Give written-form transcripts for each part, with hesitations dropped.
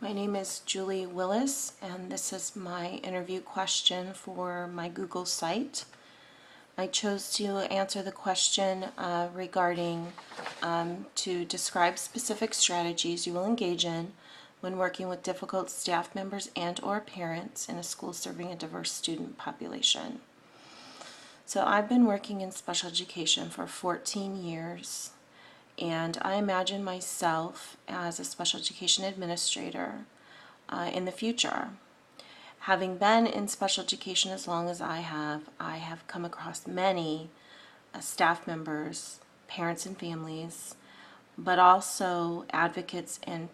My name is J.Willis, and this is my interview question for my Google site. I chose to answer the question regarding to describe specific strategies you will engage in when working with difficult staff members and/or parents in a school serving a diverse student population. So I've been working in special education for 14 years. And I imagine myself as a special education administrator in the future. Having been in special education as long as I have come across many staff members, parents and families, but also advocates and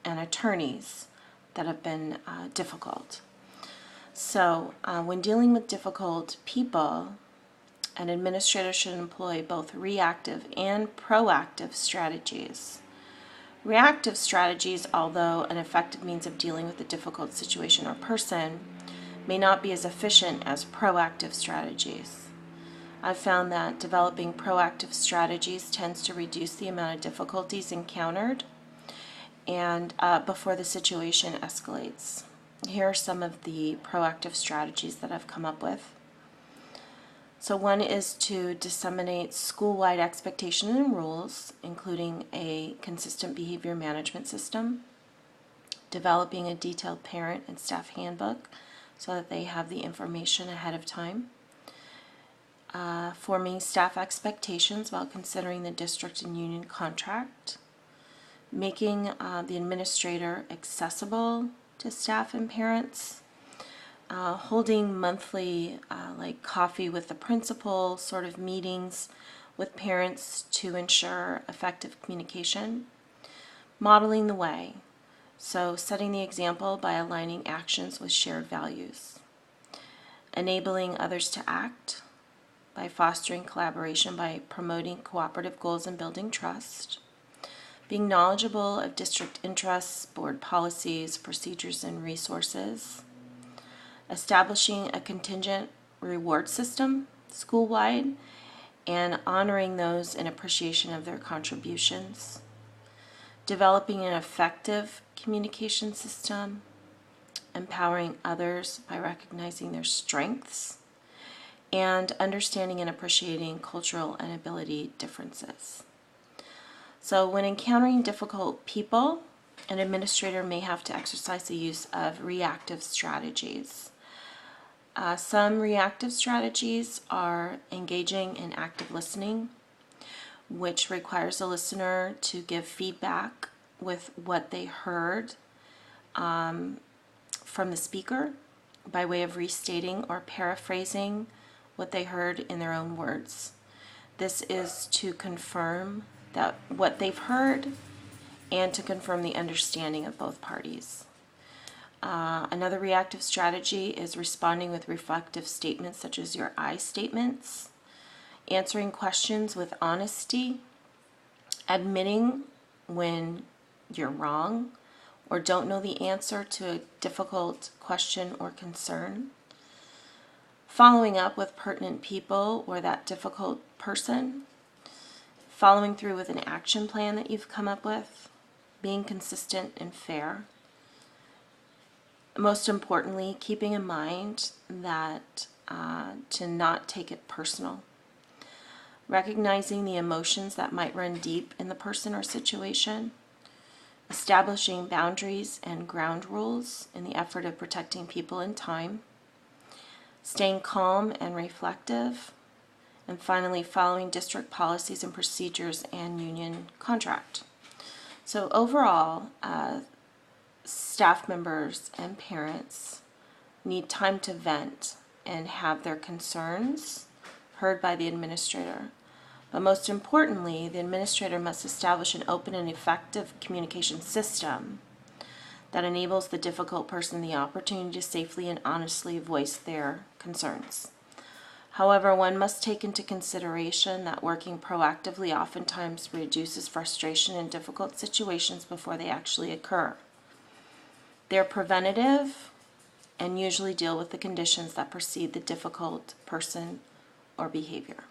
attorneys that have been difficult. So when dealing with difficult people, an administrator should employ both reactive and proactive strategies. Reactive strategies, although an effective means of dealing with a difficult situation or person, may not be as efficient as proactive strategies. I've found that developing proactive strategies tends to reduce the amount of difficulties encountered and before the situation escalates. Here are some of the proactive strategies that I've come up with. So one is to disseminate school-wide expectations and rules, including a consistent behavior management system, developing a detailed parent and staff handbook so that they have the information ahead of time, forming staff expectations while considering the district and union contract, making the administrator accessible to staff and parents, holding monthly like coffee with the principal sort of meetings with parents to ensure effective communication, modeling the way, so setting the example by aligning actions with shared values, enabling others to act by fostering collaboration by promoting cooperative goals and building trust, being knowledgeable of district interests, board policies, procedures, and resources, establishing a contingent reward system school-wide and honoring those in appreciation of their contributions, developing an effective communication system, empowering others by recognizing their strengths, and understanding and appreciating cultural and ability differences. So when encountering difficult people, an administrator may have to exercise the use of reactive strategies. Some reactive strategies are engaging in active listening, which requires the listener to give feedback with what they heard from the speaker by way of restating or paraphrasing what they heard in their own words. This is to confirm that what they've heard and to confirm the understanding of both parties. Another reactive strategy is responding with reflective statements such as your I statements, answering questions with honesty, admitting when you're wrong or don't know the answer to a difficult question or concern, following up with pertinent people or that difficult person, following through with an action plan that you've come up with, being consistent and fair. Most importantly, keeping in mind that to not take it personal. Recognizing the emotions that might run deep in the person or situation. Establishing boundaries and ground rules in the effort of protecting people and time. Staying calm and reflective. And finally, following district policies and procedures and union contract. So overall, staff members and parents need time to vent and have their concerns heard by the administrator. But most importantly, the administrator must establish an open and effective communication system that enables the difficult person the opportunity to safely and honestly voice their concerns. However, one must take into consideration that working proactively oftentimes reduces frustration in difficult situations before they actually occur. They're preventative and usually deal with the conditions that precede the difficult person or behavior.